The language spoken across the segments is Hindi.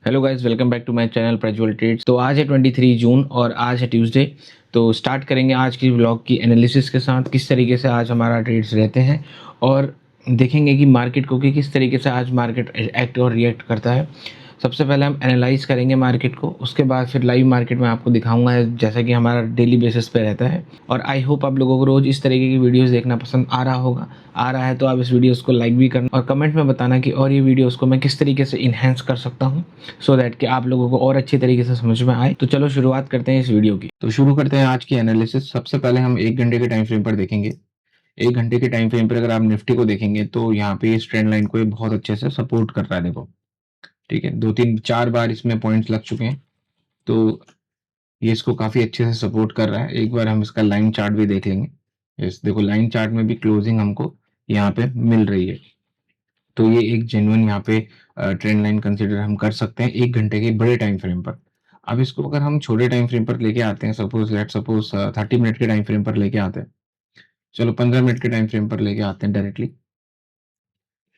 Hello guys, welcome back to my channel Prajwal trades. तो आज है 23 जून और आज है ट्यूसडे। तो स्टार्ट करेंगे आज की व्लॉग की एनालिसिस के साथ, किस तरीके से आज हमारा ट्रेड्स रहते हैं और देखेंगे कि मार्केट को कि किस तरीके से आज मार्केट एक्ट और रिएक्ट करता है। सबसे पहले हम एनालाइज करेंगे मार्केट को, उसके बाद फिर लाइव मार्केट में आपको दिखाऊंगा जैसा कि हमारा डेली बेसिस पे रहता है। और आई होप आप लोगों को रोज़ इस तरीके की वीडियोस देखना पसंद आ रहा होगा। आ रहा है तो आप इस वीडियोस को लाइक भी करना और कमेंट में बताना कि और ये वीडियोस को मैं किस तरीके से इन्हेंस कर सकता हूँ, सो दैट कि आप लोगों को और अच्छी तरीके से समझ में आए। तो चलो शुरुआत करते हैं इस वीडियो की। तो शुरू करते हैं आज की एनालिसिस। सबसे पहले हम 1 घंटे के टाइम फ्रेम पर देखेंगे। 1 घंटे के टाइम फ्रेम पर अगर आप निफ्टी को देखेंगे तो यहाँ पे इस ट्रेंड लाइन को ये बहुत अच्छे से सपोर्ट कर रहा है। देखो, ठीक है, 2 3 4 बार इसमें पॉइंट्स लग चुके हैं, तो ये इसको काफी अच्छे से सपोर्ट कर रहा है। एक बार हम इसका लाइन चार्ट भी देख लेंगे। इस देखो, लाइन चार्ट में भी क्लोजिंग हमको यहाँ पे मिल रही है, तो ये एक जेन्युइन यहाँ पे ट्रेंड लाइन कंसीडर हम कर सकते हैं 1 घंटे के बड़े टाइम फ्रेम पर। अब इसको अगर हम छोटे टाइम फ्रेम पर लेके आते हैं, सपोज 30 मिनट के टाइम फ्रेम पर लेके आते हैं। चलो 15 मिनट के टाइम फ्रेम पर लेके आते हैं डायरेक्टली।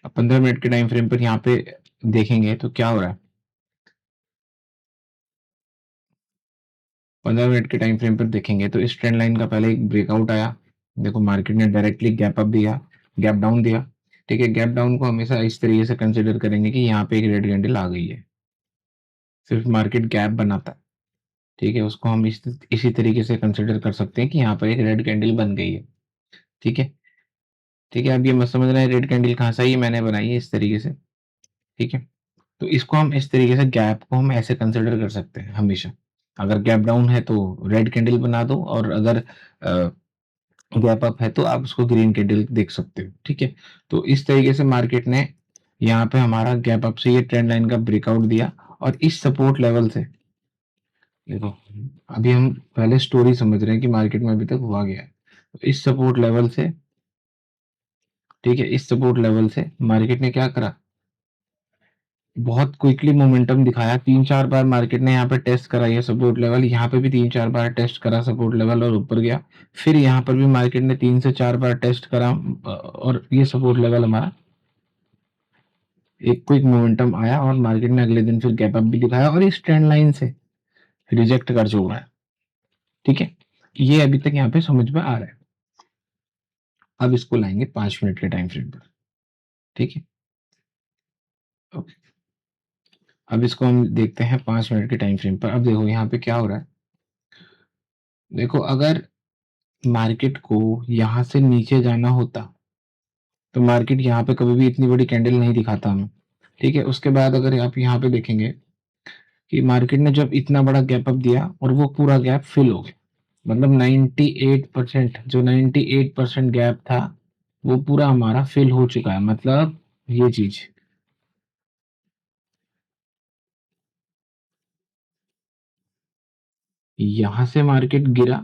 अब 15 मिनट के टाइम फ्रेम पर यहाँ पे देखेंगे तो क्या हो रहा है। 15 मिनट के टाइम फ्रेम पर देखेंगे तो इस ट्रेंड लाइन का पहले एक ब्रेकआउट आया। देखो, मार्केट ने डायरेक्टली गैप अप दिया, गैप डाउन दिया। ठीक है, गैप डाउन को हमेशा इस तरीके से कंसिडर करेंगे कि यहाँ पे एक रेड कैंडल आ गई है। सिर्फ मार्केट गैप बनाता है, ठीक है, उसको हम इसी तरीके से कंसिडर कर सकते हैं कि यहाँ पर एक रेड कैंडल बन गई है। ठीक है, ठीक है, अब ये मत समझना है रेड कैंडल कहाँ से आई, मैंने बनाई है इस तरीके से। ठीक है, तो इसको हम इस तरीके से गैप को हम ऐसे कंसिडर कर सकते हैं हमेशा। अगर गैप डाउन है तो रेड कैंडल बना दो, और अगर गैप अप है तो आप उसको ग्रीन कैंडल देख सकते हो। ठीक है, तो इस तरीके से मार्केट ने यहाँ पे हमारा गैप अप से ये ट्रेंड लाइन का ब्रेकआउट दिया, और इस सपोर्ट लेवल से देखो, अभी हम पहले स्टोरी समझ रहे हैं कि मार्केट में अभी तक हुआ गया है। तो इस सपोर्ट लेवल से, ठीक है, इस सपोर्ट लेवल से मार्केट ने क्या करा, बहुत क्विकली मोमेंटम दिखाया। 3 4 बार मार्केट ने यहाँ पे टेस्ट करा ये सपोर्ट लेवल, यहाँ पे भी 3 4 बार टेस्ट करा सपोर्ट लेवल और ऊपर गया। फिर यहाँ पर भी मार्केट ने 3 से 4 बार टेस्ट करा, और ये सपोर्ट लेवल हमारा एक क्विक मोमेंटम आया, और मार्केट ने अगले दिन फिर गैप अप भी दिखाया और इस ट्रेंड लाइन से रिजेक्ट कर चुका है। ठीक है, ये अभी तक यहाँ पे समझ में आ रहा है। अब इसको लाएंगे 5 मिनट के टाइम फ्रेम पर। ठीक है, ओके, अब इसको हम देखते हैं 5 मिनट के टाइम फ्रेम पर। अब देखो यहाँ पे क्या हो रहा है। देखो, अगर मार्केट को यहाँ से नीचे जाना होता तो मार्केट यहाँ पे कभी भी इतनी बड़ी कैंडल नहीं दिखाता हमें। ठीक है, उसके बाद अगर आप यहाँ पे देखेंगे कि मार्केट ने जब इतना बड़ा गैप अप दिया और वो पूरा गैप फिल हो गया, मतलब 98%, जो 98% गैप था वो पूरा हमारा फिल हो चुका है। मतलब ये चीज, यहाँ से मार्केट गिरा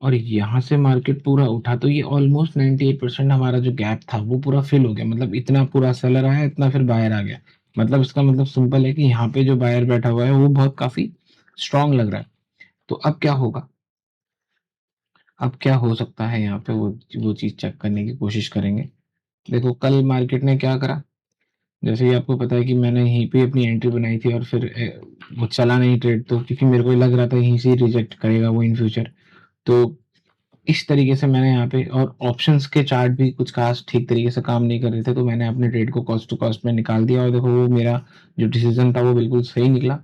और यहाँ से मार्केट पूरा उठा, तो ये ऑलमोस्ट 98% हमारा जो गैप था वो पूरा फिल हो गया। मतलब इतना पूरा सेलर आया, इतना फिर बायर आ गया। मतलब इसका मतलब सिंपल है कि यहाँ पे जो बायर बैठा हुआ है वो बहुत काफी स्ट्रांग लग रहा है। तो अब क्या होगा, अब क्या हो सकता है यहाँ पे, वो चीज चेक करने की कोशिश करेंगे। देखो, कल मार्केट ने क्या करा। जैसे ही आपको पता है कि मैंने यहीं पे अपनी एंट्री बनाई थी और फिर वो चला नहीं ट्रेड, तो क्योंकि मेरे को लग रहा था यहीं से रिजेक्ट करेगा वो इन फ्यूचर। तो इस तरीके से मैंने यहाँ पे, और ऑप्शंस के चार्ट भी कुछ खास ठीक तरीके से काम नहीं कर रहे थे, तो मैंने अपने ट्रेड को कॉस्ट टू कॉस्ट में निकाल दिया। और देखो, वो मेरा जो डिसीजन था वो बिल्कुल सही निकला।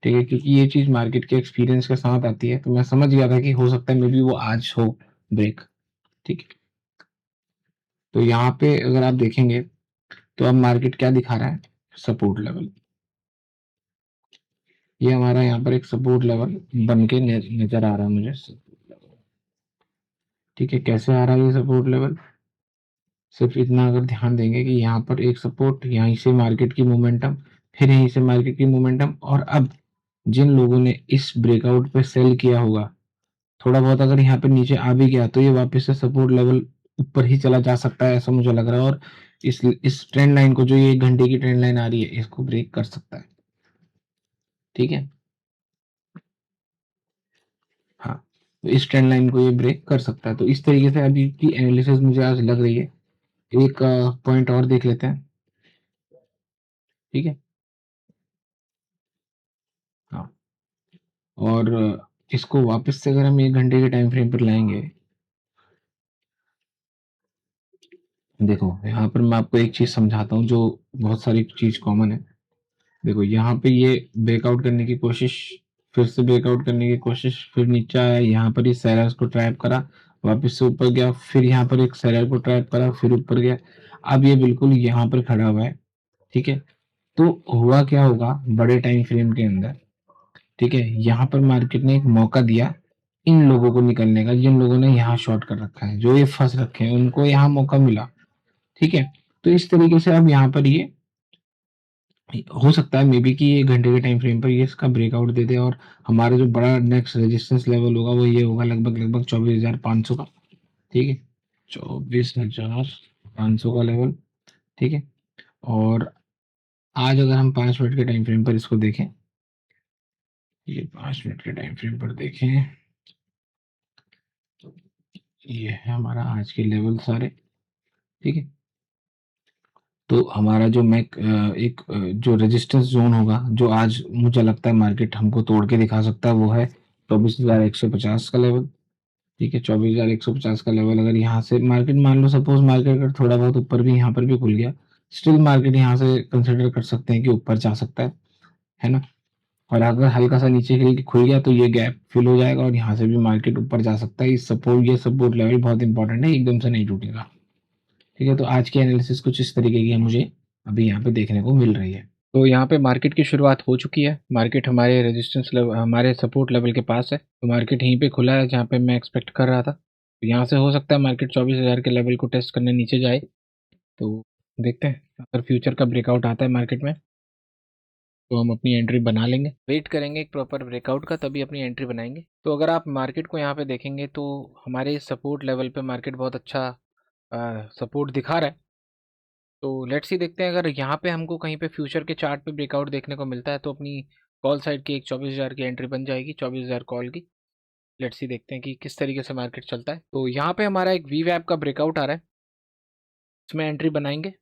ठीक है, क्योंकि ये चीज मार्केट के एक्सपीरियंस के साथ आती है, तो मैं समझ गया था कि हो सकता है मे बी वो आज हो ब्रेक। ठीक है, तो यहाँ पे अगर आप देखेंगे तो अब मार्केट क्या दिखा रहा है, सपोर्ट लेवल। ये हमारा यहाँ पर एक सपोर्ट लेवल बन के नजर आ रहा है मुझे। ठीक है, कैसे आ रहा है ये सपोर्ट लेवल, सिर्फ इतना अगर ध्यान देंगे कि यहाँ पर एक सपोर्ट, यहीं से मार्केट की मोमेंटम, फिर यहीं से मार्केट की मोमेंटम, और अब जिन लोगों ने इस ब्रेकआउट पे सेल किया होगा, थोड़ा बहुत अगर यहाँ पे नीचे आ भी गया तो ये वापस से सपोर्ट लेवल ऊपर ही चला जा सकता है, ऐसा मुझे लग रहा है। और इस ट्रेंड लाइन को, जो ये 1 घंटे की ट्रेंड लाइन आ रही है, इसको ब्रेक कर सकता है। ठीक है, हाँ, तो इस ट्रेंड लाइन को ये ब्रेक कर सकता है। तो इस तरीके से अभी की एनालिसिस मुझे आज लग रही है। एक पॉइंट और देख लेते हैं। ठीक है, हाँ, और इसको वापस से अगर हम 1 घंटे के टाइम फ्रेम पर लाएँगे, देखो यहाँ पर मैं आपको एक चीज़ समझाता हूँ जो बहुत सारी चीज़ कॉमन है। देखो यहाँ पे ये ब्रेकआउट करने की कोशिश, फिर से ब्रेकआउट करने की कोशिश, फिर नीचे आया, यहाँ पर ये सेलर्स को ट्रैप करा, वापस से ऊपर गया, फिर यहाँ पर एक सेलर को ट्रैप करा, फिर ऊपर गया। अब ये बिल्कुल यहाँ पर खड़ा हुआ है, ठीक है? तो हुआ क्या होगा बड़े टाइम फ्रेम के अंदर, ठीक है? यहाँ पर मार्केट ने एक मौका दिया इन लोगों को निकलने का, जिन लोगों ने यहाँ शॉर्ट कर रखा है, जो ये फँस रखे हैं, उनको यहाँ मौका मिला, ठीक है? तो इस तरीके से अब यहाँ पर ये हो सकता है मे बी कि 1 घंटे के टाइम फ्रेम पर ये इसका ब्रेकआउट दे दे और हमारा जो बड़ा नेक्स्ट रेजिस्टेंस लेवल होगा वो ये होगा लगभग 24,500 का, ठीक है? 24,500 का लेवल, ठीक है? और आज अगर हम 5 मिनट के टाइम फ्रेम पर इसको देखें, ये 5 मिनट के टाइम फ्रेम पर देखें, तो ये है हमारा आज के लेवल सारे, ठीक है? तो हमारा जो जो रेजिस्टेंस ज़ोन होगा, जो आज मुझे लगता है मार्केट हमको तोड़ के दिखा सकता है, वो है 24,150 का लेवल, ठीक है? 24,150 का लेवल अगर यहाँ से मार्केट, मान लो सपोज़ मार्केट अगर थोड़ा बहुत ऊपर भी यहाँ पर भी खुल गया, स्टिल मार्केट यहाँ से कंसिडर कर सकते हैं कि ऊपर जा सकता है ना? और अगर हल्का-सा नीचे हिल के खुल गया तो ये गैप फिल हो जाएगा और यहाँ से भी मार्केट ऊपर जा सकता है। ये सपोर्ट लेवल बहुत इंपॉर्टेंट है, एकदम से नहीं टूटेगा। ठीक है, तो आज की एनालिसिस कुछ इस तरीके की है मुझे अभी यहाँ पे देखने को मिल रही है। तो यहाँ पे मार्केट की शुरुआत हो चुकी है। मार्केट हमारे रेजिस्टेंस लेवल, हमारे सपोर्ट लेवल के पास है। तो मार्केट यहीं पे खुला है जहाँ पे मैं एक्सपेक्ट कर रहा था। तो यहाँ से हो सकता है मार्केट 24,000 के लेवल को टेस्ट करने नीचे जाए। तो देखते हैं अगर फ्यूचर का ब्रेकआउट आता है मार्केट में तो हम अपनी एंट्री बना लेंगे। वेट करेंगे एक प्रॉपर ब्रेकआउट का, तभी अपनी एंट्री बनाएंगे। तो अगर आप मार्केट को यहाँ पे देखेंगे तो हमारे सपोर्ट लेवल पे मार्केट बहुत अच्छा सपोर्ट दिखा रहा है। तो लेट्स सी देखते हैं, अगर यहाँ पे हमको कहीं पे फ्यूचर के चार्ट पे ब्रेकआउट देखने को मिलता है तो अपनी कॉल साइड की एक 24,000 की एंट्री बन जाएगी, 24,000 कॉल की। लेट्स सी देखते हैं कि किस तरीके से मार्केट चलता है। तो यहाँ पे हमारा एक वी वैप का ब्रेकआउट आ रहा है, इसमें एंट्री बनाएंगे।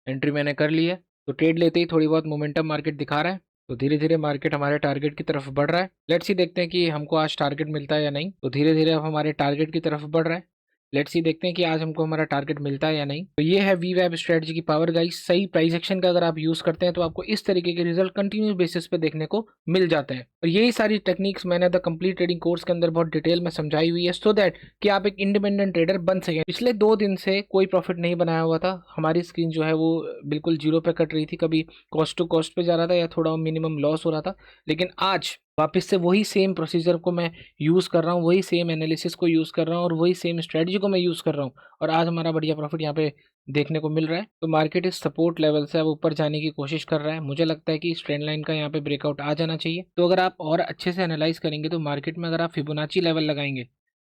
एंट्री मैंने कर ली है। तो ट्रेड लेते ही थोड़ी बहुत मोमेंटम मार्केट दिखा रहा है। तो धीरे धीरे मार्केट हमारे टारगेट की तरफ बढ़ रहा है। लेट्स सी देखते हैं कि हमको आज टारगेट मिलता है या नहीं। तो धीरे धीरे अब हमारे टारगेट की तरफ बढ़ रहा है। लेट्स सी देखते हैं कि आज हमको हमारा टारगेट मिलता है या नहीं। तो ये है वी वेब स्ट्रेटजी की पावर गाइस। सही प्राइस एक्शन का अगर आप यूज करते हैं तो आपको इस तरीके के रिजल्ट कंटिन्यूस बेसिस पे देखने को मिल जाते हैं। और यही सारी टेक्निक्स मैंने द कंप्लीट ट्रेडिंग कोर्स के अंदर बहुत डिटेल में समझाई हुई है, सो दैट कि आप एक इंडिपेंडेंट ट्रेडर बन सकें। पिछले 2 दिन से कोई प्रॉफिट नहीं बनाया हुआ था। हमारी स्क्रीन जो है वो बिल्कुल जीरो पे कट रही थी, कभी कॉस्ट टू कॉस्ट पे जा रहा था या थोड़ा मिनिमम लॉस हो रहा था। लेकिन आज वापस से वही सेम प्रोसीजर को मैं यूज़ कर रहा हूँ, वही सेम एनालिसिस को यूज़ कर रहा हूँ और वही सेम स्ट्रेटजी को मैं यूज़ कर रहा हूँ। और आज हमारा बढ़िया प्रॉफिट यहाँ पे देखने को मिल रहा है। तो मार्केट इस सपोर्ट लेवल से अब ऊपर जाने की कोशिश कर रहा है। मुझे लगता है कि इस ट्रेंड लाइन का यहाँ पे ब्रेकआउट आ जाना चाहिए। तो अगर आप और अच्छे से एनालाइज करेंगे तो मार्केट में अगर आप फिबोनाची लेवल लगाएंगे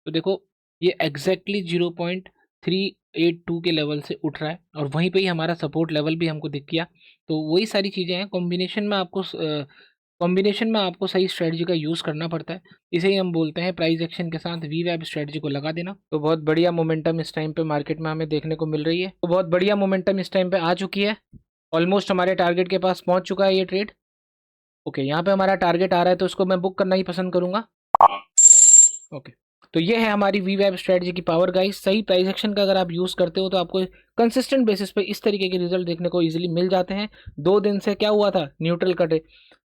तो देखो ये एग्जैक्टली 0.382 के लेवल से उठ रहा है और वहीं पे ही हमारा सपोर्ट लेवल भी हमको दिख गया। तो वही सारी चीज़ें हैं, कॉम्बिनेशन में आपको सही स्ट्रेटजी का यूज़ करना पड़ता है। इसे ही हम बोलते हैं प्राइस एक्शन के साथ वी वैब स्ट्रेटजी को लगा देना। तो बहुत बढ़िया मोमेंटम इस टाइम पे मार्केट में हमें देखने को मिल रही है। तो बहुत बढ़िया मोमेंटम इस टाइम पे आ चुकी है। ऑलमोस्ट हमारे टारगेट के पास पहुंच चुका है ये ट्रेड। ओके, यहाँ पे हमारा टारगेट आ रहा है तो इसको मैं बुक करना ही पसंद करूंगा। ओके, तो ये है हमारी वी वेब स्ट्रेटजी की पावर गाइस। सही प्राइस एक्शन का अगर आप यूज़ करते हो तो आपको कंसिस्टेंट बेसिस पे इस तरीके के रिजल्ट देखने को इजीली मिल जाते हैं। 2 दिन से क्या हुआ था, न्यूट्रल कटे।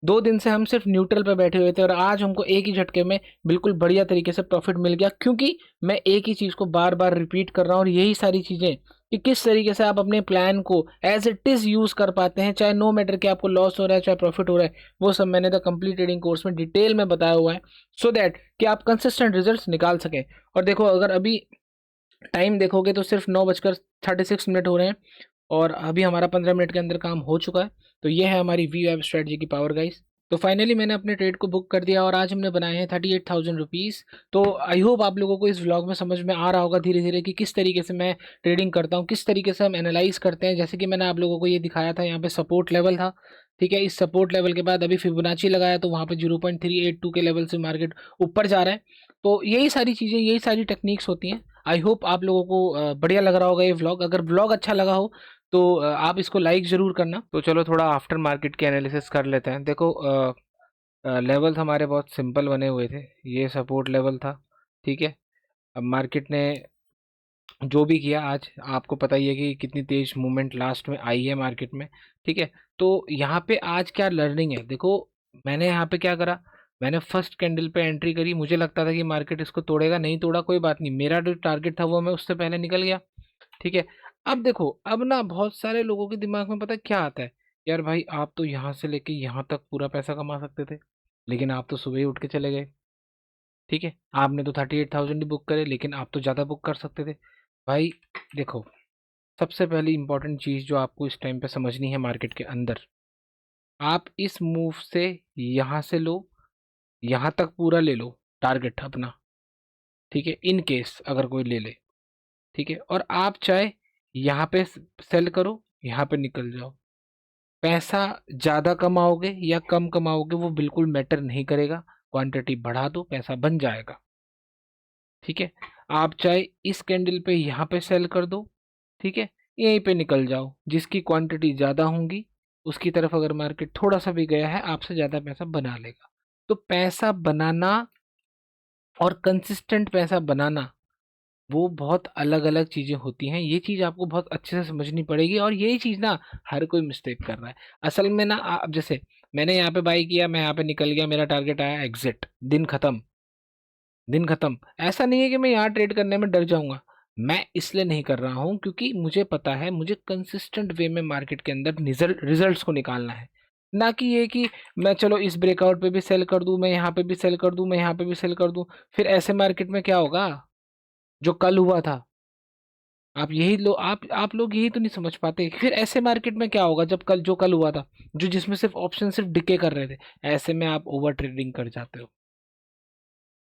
2 दिन से हम सिर्फ न्यूट्रल पे बैठे हुए थे और आज हमको एक ही झटके में बिल्कुल बढ़िया तरीके से प्रॉफिट मिल गया, क्योंकि मैं एक ही चीज़ को बार बार रिपीट कर रहा हूँ। और यही सारी चीज़ें कि किस तरीके से आप अपने प्लान को एज इट इज़ यूज़ कर पाते हैं, चाहे नो मैटर कि आपको लॉस हो रहा है चाहे प्रॉफिट हो रहा है, वो सब मैंने द कंप्लीट ट्रेडिंग कोर्स में डिटेल में बताया हुआ है, सो दैट कि आप कंसिस्टेंट रिजल्ट्स निकाल सकें। और देखो अगर अभी टाइम देखोगे तो सिर्फ 9:36 हो रहे हैं और अभी हमारा 15 मिनट के अंदर काम हो चुका है। तो ये है हमारी वी वेब स्ट्रेटजी की पावर गाइस। तो फाइनली मैंने अपने ट्रेड को बुक कर दिया और आज हमने बनाए हैं 38,000 रुपीज़। तो आई होप आप लोगों को इस व्लॉग में समझ में आ रहा होगा धीरे धीरे कि किस तरीके से मैं ट्रेडिंग करता हूँ, किस तरीके से हम एनालाइज करते हैं। जैसे कि मैंने आप लोगों को ये दिखाया था, यहाँ पे सपोर्ट लेवल था, ठीक है। इस सपोर्ट लेवल के बाद अभी फिबोनाची लगाया तो वहाँ पे 0.382 के लेवल से मार्केट ऊपर जा रहा है। तो यही सारी चीज़ें, यही सारी टेक्निक्स होती हैं। आई होप आप लोगों को बढ़िया लग रहा होगा ये व्लॉग। अगर व्लॉग अच्छा लगा हो तो आप इसको लाइक ज़रूर करना। तो चलो थोड़ा आफ्टर मार्केट के एनालिसिस कर लेते हैं। देखो लेवल्स हमारे बहुत सिंपल बने हुए थे। ये सपोर्ट लेवल था, ठीक है। अब मार्केट ने जो भी किया, आज आपको पता ही है कि कितनी तेज मूवमेंट लास्ट में आई है मार्केट में, ठीक है। तो यहाँ पे आज क्या लर्निंग है, देखो मैंने यहाँ पे क्या करा, मैंने फर्स्ट कैंडल पे एंट्री करी। मुझे लगता था कि मार्केट इसको तोड़ेगा, नहीं तोड़ा, कोई बात नहीं, मेरा जो टारगेट था वो मैं उससे पहले निकल गया, ठीक है। अब देखो, अब ना बहुत सारे लोगों के दिमाग में पता है क्या आता है, यार भाई आप तो यहाँ से लेके यहाँ तक पूरा पैसा कमा सकते थे, लेकिन आप तो सुबह ही उठ के चले गए, ठीक है। आपने तो 38,000 ही बुक करे, लेकिन आप तो ज़्यादा बुक कर सकते थे। भाई देखो, सबसे पहली इंपॉर्टेंट चीज़ जो आपको इस टाइम पे समझनी है मार्केट के अंदर, आप इस मूव से यहाँ से लो, यहाँ तक पूरा ले लो टारगेट अपना, ठीक है, इन केस अगर कोई ले ले, ठीक है। और आप चाहे यहाँ पे सेल करो, यहाँ पे निकल जाओ, पैसा ज़्यादा कमाओगे या कम कमाओगे वो बिल्कुल मैटर नहीं करेगा, क्वांटिटी बढ़ा दो पैसा बन जाएगा, ठीक है। आप चाहे इस कैंडल पे यहाँ पे सेल कर दो, ठीक है, यहीं पे निकल जाओ, जिसकी क्वांटिटी ज़्यादा होंगी उसकी तरफ अगर मार्केट थोड़ा सा भी गया है आपसे ज़्यादा पैसा बना लेगा। तो पैसा बनाना और कंसिस्टेंट पैसा बनाना वो बहुत अलग अलग चीज़ें होती हैं। ये चीज़ आपको बहुत अच्छे से समझनी पड़ेगी, और यही चीज़ ना हर कोई मिस्टेक कर रहा है असल में ना। अब जैसे मैंने यहाँ पे बाई किया, मैं यहाँ पे निकल गया, मेरा टारगेट आया एग्जिट, दिन खत्म, दिन खत्म। ऐसा नहीं है कि मैं यहाँ ट्रेड करने में डर जाऊंगा, मैं इसलिए नहीं कर रहा हूँ क्योंकि मुझे पता है मुझे कंसिस्टेंट वे में मार्केट के अंदर रिजल्ट्स को निकालना है। ना कि ये कि मैं चलो इस ब्रेकआउट पे भी सेल कर दूं, मैं यहाँ पे भी सेल कर दूं, मैं यहाँ पे भी सेल कर दूं, फिर ऐसे मार्केट में क्या होगा जो कल हुआ था। आप यही लो, आप लोग यही तो नहीं समझ पाते, फिर ऐसे मार्केट में क्या होगा जब कल जो कल हुआ था, जो जिसमें सिर्फ ऑप्शन सिर्फ डिके कर रहे थे, ऐसे में आप ओवर ट्रेडिंग कर जाते हो।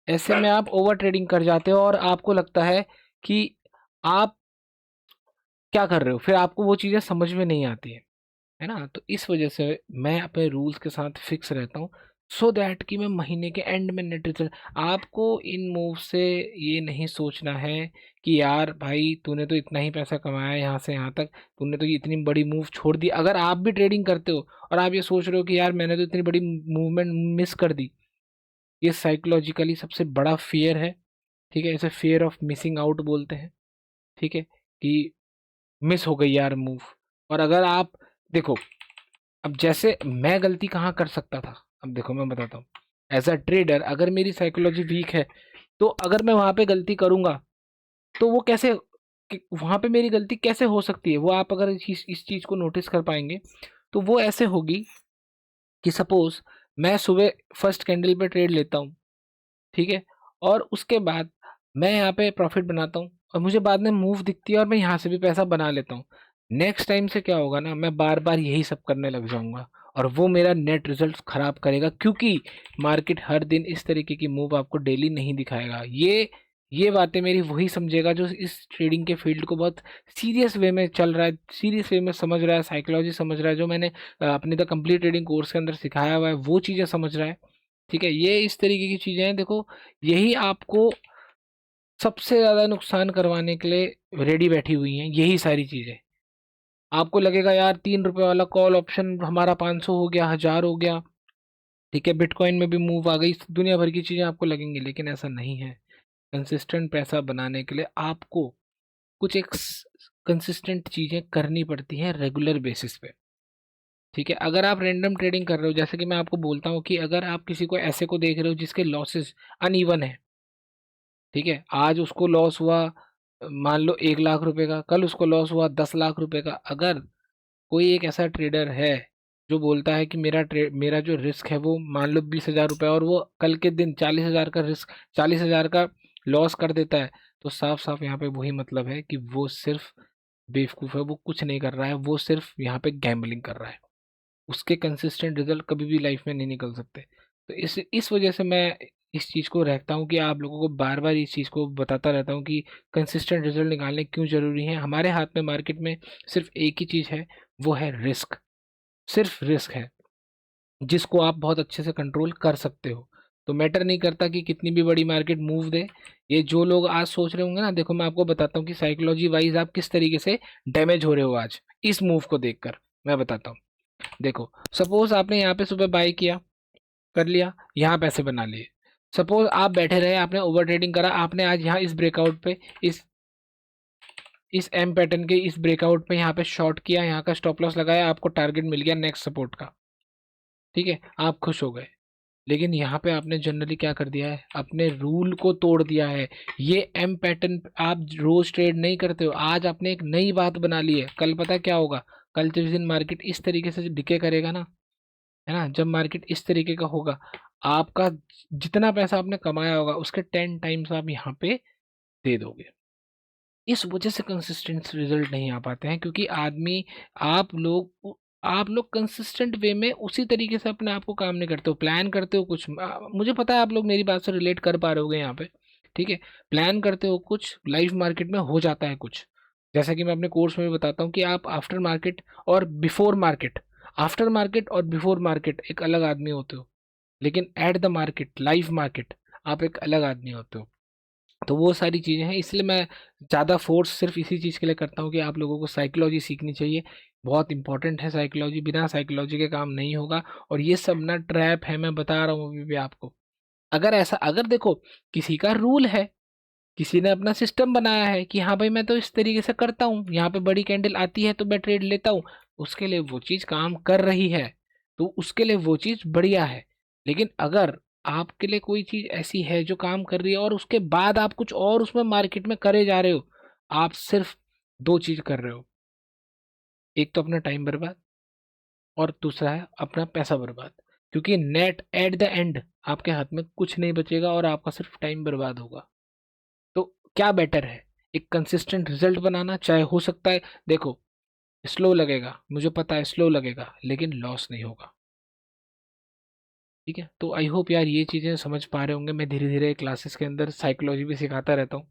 ऐसे में आप ओवर ट्रेडिंग कर जाते हो और आपको लगता है कि आप क्या कर रहे हो, फिर आपको वो चीज़ें समझ में नहीं आती है ना। तो इस वजह से मैं अपने रूल्स के साथ फिक्स रहता हूँ, सो दैट कि मैं महीने के एंड में नेट रिजल्ट। आपको इन मूव से ये नहीं सोचना है कि यार भाई तूने तो इतना ही पैसा कमाया यहाँ से यहाँ तक, तूने तो ये इतनी बड़ी मूव छोड़ दी। अगर आप भी ट्रेडिंग करते हो और आप ये सोच रहे हो कि यार मैंने तो इतनी बड़ी मूवमेंट मिस कर दी, ये साइकोलॉजिकली सबसे बड़ा फियर है, ठीक है। इसे फियर ऑफ मिसिंग आउट बोलते हैं, ठीक है, कि मिस हो गई यार मूव। और अगर आप देखो, अब जैसे मैं गलती कहाँ कर सकता था, अब देखो मैं बताता हूँ। एज अ ट्रेडर अगर मेरी साइकोलॉजी वीक है, तो अगर मैं वहाँ पे गलती करूँगा तो वो कैसे, वहाँ पे मेरी गलती कैसे हो सकती है, वो आप अगर इस चीज़ को नोटिस कर पाएंगे तो वो ऐसे होगी कि सपोज मैं सुबह फर्स्ट कैंडल पे ट्रेड लेता हूँ, ठीक है, और उसके बाद मैं यहाँ पे प्रॉफिट बनाता हूँ और मुझे बाद में मूव दिखती है और मैं यहाँ से भी पैसा बना लेता हूँ। नेक्स्ट टाइम से क्या होगा ना, मैं बार बार यही सब करने लग जाऊंगा और वो मेरा नेट रिजल्ट खराब करेगा, क्योंकि मार्केट हर दिन इस तरीके की मूव आपको डेली नहीं दिखाएगा। ये बातें मेरी वही समझेगा जो इस ट्रेडिंग के फील्ड को बहुत सीरियस वे में चल रहा है, सीरियस वे में समझ रहा है, साइकोलॉजी समझ रहा है, जो मैंने अपने द कंप्लीट ट्रेडिंग कोर्स के अंदर सिखाया हुआ है वो चीज़ें समझ रहा है, ठीक है। ये इस तरीके की चीज़ें हैं, देखो यही आपको सबसे ज़्यादा नुकसान करवाने के लिए रेडी बैठी हुई हैं, यही सारी चीज़ें। आपको लगेगा यार 3 रुपए वाला कॉल ऑप्शन हमारा 500 हो गया, 1000 हो गया, ठीक है, बिटकॉइन में भी मूव आ गई, दुनिया भर की चीज़ें आपको लगेंगी, लेकिन ऐसा नहीं है। कंसिस्टेंट पैसा बनाने के लिए आपको कुछ एक कंसिस्टेंट चीज़ें करनी पड़ती हैं रेगुलर बेसिस पे, ठीक है। अगर आप रैंडम ट्रेडिंग कर रहे हो, जैसे कि मैं आपको बोलता हूँ कि अगर आप किसी को ऐसे को देख रहे हो जिसके लॉसेस अनइवन है, ठीक है, आज उसको लॉस हुआ मान लो 1 लाख रुपए का, कल उसको लॉस हुआ 10 लाख रुपए का। अगर कोई एक ऐसा ट्रेडर है जो बोलता है कि मेरा जो रिस्क है वो मान लो 20,000 रुपये, और वो कल के दिन 40,000 का रिस्क, 40,000 का लॉस कर देता है, तो साफ साफ यहाँ पे वही मतलब है कि वो सिर्फ बेवकूफ़ है, वो कुछ नहीं कर रहा है, वो सिर्फ यहाँ पे गैम्बलिंग कर रहा है। उसके कंसिस्टेंट रिजल्ट कभी भी लाइफ में नहीं निकल सकते। तो इस वजह से मैं इस चीज़ को रहता हूँ कि आप लोगों को बार बार इस चीज़ को बताता रहता हूँ कि कंसिस्टेंट रिजल्ट निकालने क्यों ज़रूरी है। हमारे हाथ में मार्केट में सिर्फ एक ही चीज़ है, वो है रिस्क, सिर्फ रिस्क है, जिसको आप बहुत अच्छे से कंट्रोल कर सकते हो। तो मैटर नहीं करता कि कितनी भी बड़ी मार्केट मूव दे। ये जो लोग आज सोच रहे होंगे ना, देखो मैं आपको बताता हूँ कि साइकोलॉजी वाइज आप किस तरीके से डैमेज हो रहे हो आज इस मूव को देखकर। मैं बताता हूँ, देखो सपोज आपने यहाँ पे सुबह बाय किया, कर लिया, यहाँ पैसे बना लिए। सपोज आप बैठे रहे, आपने ओवर ट्रेडिंग करा, आपने आज यहाँ इस ब्रेकआउट पे इस एम पैटर्न के इस ब्रेकआउट पे यहाँ पे शॉर्ट किया, यहाँ का स्टॉप लॉस लगाया, आपको टारगेट मिल गया नेक्स्ट सपोर्ट का, ठीक है, आप खुश हो गए। लेकिन यहाँ पे आपने जनरली क्या कर दिया है, अपने रूल को तोड़ दिया है। ये एम पैटर्न आप रोज ट्रेड नहीं करते हो, आज आपने एक नई बात बना ली है। कल पता क्या होगा, कल जिस दिन मार्केट इस तरीके से डिके करेगा ना, है ना, जब मार्केट इस तरीके का होगा, आपका जितना पैसा आपने कमाया होगा उसके 10 टाइम्स आप यहाँ पे दे दोगे। इस वजह से कंसिस्टेंट रिजल्ट नहीं आ पाते हैं, क्योंकि आदमी, आप लोग कंसिस्टेंट वे में उसी तरीके से अपने आप को काम नहीं करते हो, प्लान करते हो कुछ। मुझे पता है आप लोग मेरी बात से रिलेट कर पा रहे होगे यहाँ पे, ठीक है। प्लान करते हो कुछ, लाइव मार्केट में हो जाता है कुछ। जैसा कि मैं अपने कोर्स में भी बताता हूँ कि आप आफ्टर मार्केट और बिफोर मार्केट, आफ्टर मार्केट और बिफोर मार्केट एक अलग आदमी होते हो, लेकिन at the market, live market, आप एक अलग आदमी होते हो। तो वो सारी चीज़ें हैं, इसलिए मैं ज़्यादा फोर्स सिर्फ इसी चीज़ के लिए करता हूँ कि आप लोगों को साइकोलॉजी सीखनी चाहिए। बहुत इंपॉर्टेंट है साइकोलॉजी, बिना साइकोलॉजी के काम नहीं होगा। और ये सब ना ट्रैप है, मैं बता रहा हूँ अभी भी आपको। अगर देखो, किसी का रूल है, किसी ने अपना सिस्टम बनाया है कि हाँ भाई मैं तो इस तरीके से करता हूँ, यहाँ पे बड़ी कैंडल आती है तो मैं ट्रेड लेता हूँ, उसके लिए वो चीज़ काम कर रही है, तो उसके लिए वो चीज़ बढ़िया है। लेकिन अगर आपके लिए कोई चीज़ ऐसी है जो काम कर रही है और उसके बाद आप कुछ और उसमें मार्केट में करे जा रहे हो, आप सिर्फ दो चीज़ कर रहे हो। एक तो अपना टाइम बर्बाद, और दूसरा है अपना पैसा बर्बाद। क्योंकि नेट एट द एंड आपके हाथ में कुछ नहीं बचेगा और आपका सिर्फ टाइम बर्बाद होगा। तो क्या बेटर है, एक कंसिस्टेंट रिजल्ट बनाना, चाहे हो सकता है, देखो स्लो लगेगा, मुझे पता है स्लो लगेगा, लेकिन लॉस नहीं होगा, ठीक है। तो आई होप यार ये चीज़ें समझ पा रहे होंगे। मैं धीरे धीरे क्लासेस के अंदर साइकोलॉजी भी सिखाता रहता हूँ,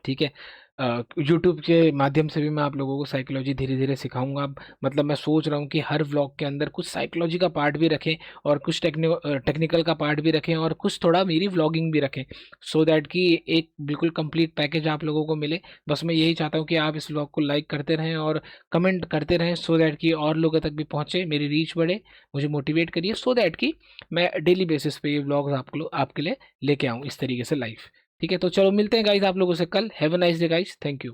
ठीक है। यूट्यूब के माध्यम से भी मैं आप लोगों को साइकोलॉजी धीरे धीरे सिखाऊंगा। मतलब मैं सोच रहा हूँ कि हर व्लॉग के अंदर कुछ साइकोलॉजी का पार्ट भी रखें, और कुछ टेक्निकल का पार्ट भी रखें, और कुछ थोड़ा मेरी व्लॉगिंग भी रखें, सो दैट कि एक बिल्कुल कंप्लीट पैकेज आप लोगों को मिले। बस मैं यही चाहता हूँ कि आप इस व्लॉग को लाइक करते रहें और कमेंट करते रहें, सो दैट कि और लोगों तक भी पहुँचे, मेरी रीच बढ़े, मुझे मोटिवेट करिए, सो दैट कि मैं डेली बेसिस पे ये व्लॉग्स आपके लिए लेके आऊँ इस तरीके से लाइव। ठीक है, तो चलो मिलते हैं गाइज आप लोगों से कल। Have a nice day guys, thank you.